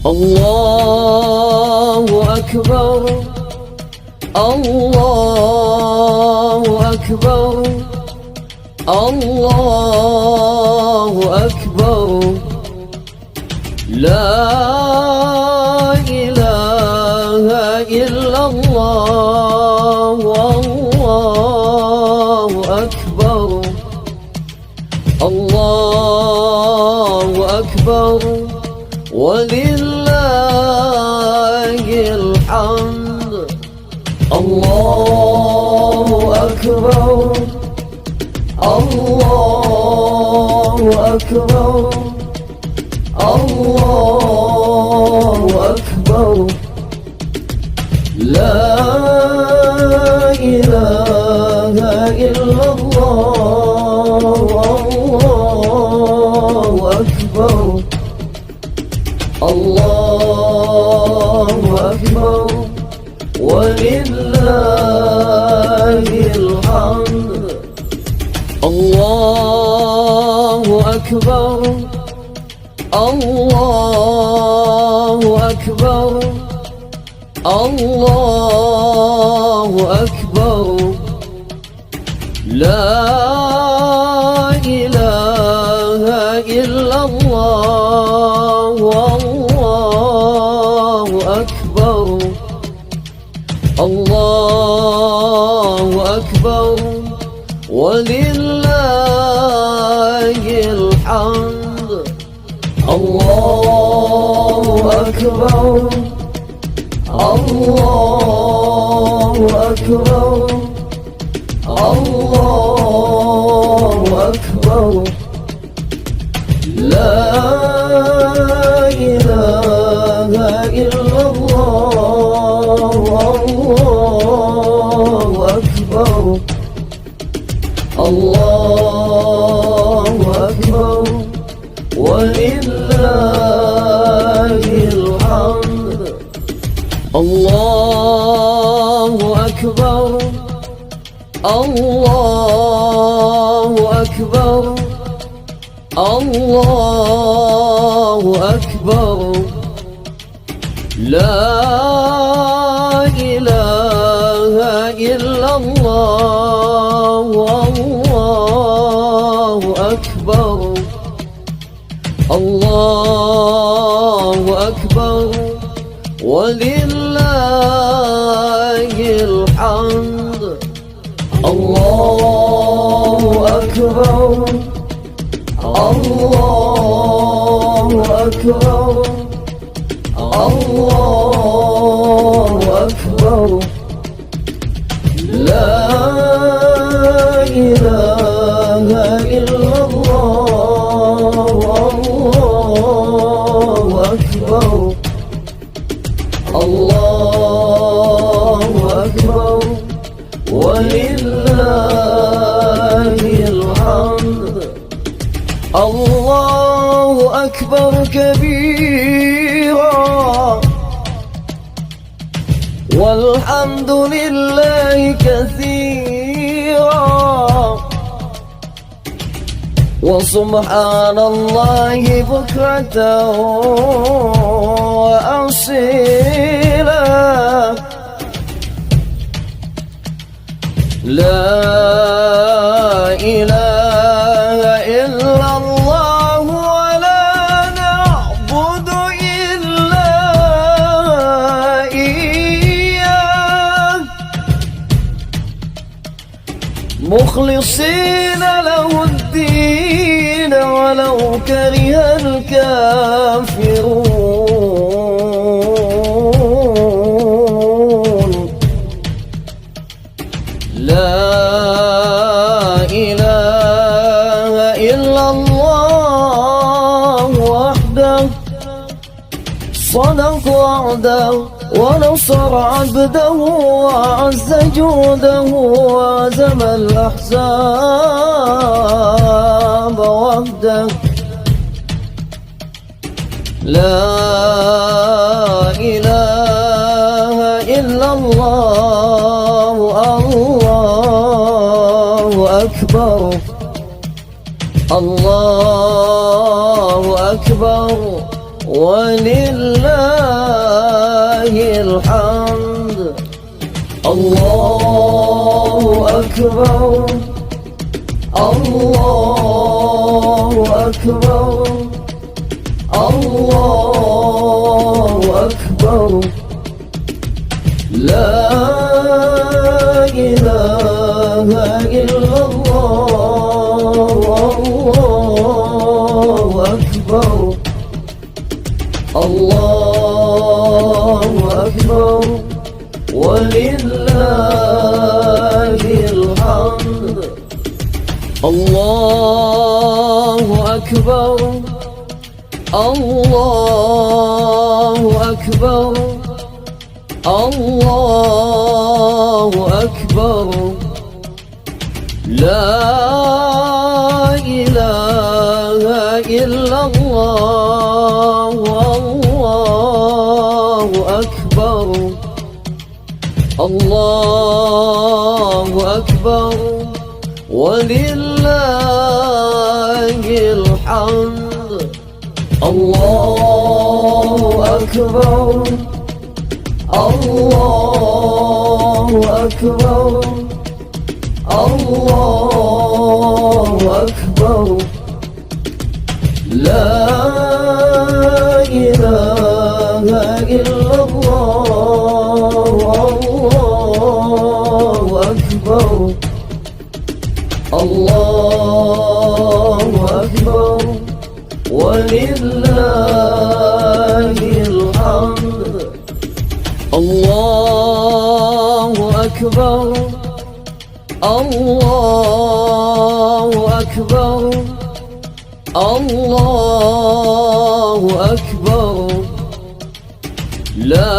الله أكبر الله أكبر الله أكبر لا إله إلا الله والله أكبر الله أكبر ولله الحمد الله أكبر الله أكبر الله أكبر لا إله إلا الله والله أكبر الله أكبر ولله الحمد الله أكبر الله أكبر الله أكبر لا إله إلا الله والله أكبر الله أكبر ولله الحمد الله أكبر الله أكبر الله أكبر لا إله إلا الله والله أكبر الله أكبر ولله الحمد الله أكبر الله أكبر الله أكبر لا إله إلا الله والله أكبر الله أكبر ولله الحمد الله أكبر الله أكبر الله أكبر لا إله إلا الله والله أكبر الله أكبر ولله الحمد الله أكبر كبيرا والحمد لله كثيرا وسبحان الله بكرة وأصيلا لا إله إلا الله ولا نعبد إلا إياه مخلصين له الدين ولو كره الكافرون لا إله إلا الله وحده صدق وعده ونصر عبده وعز جوده وهزم الأحزاب وحده لا إله إلا الله الله أكبر الله أكبر ولله الحمد. الله أكبر الله أكبر الله أكبر. لا إله إلا الله. الله أكبر الله أكبر ولله الحمد. الله أكبر الله أكبر الله أكبر. لا إله إلا الله. الله أكبر الله أكبر ولله الحمد. الله أكبر الله أكبر الله أكبر. لا إله إلا الله. الله أكبر الله أكبر ولله الحمد. الله أكبر الله أكبر الله أكبر. لا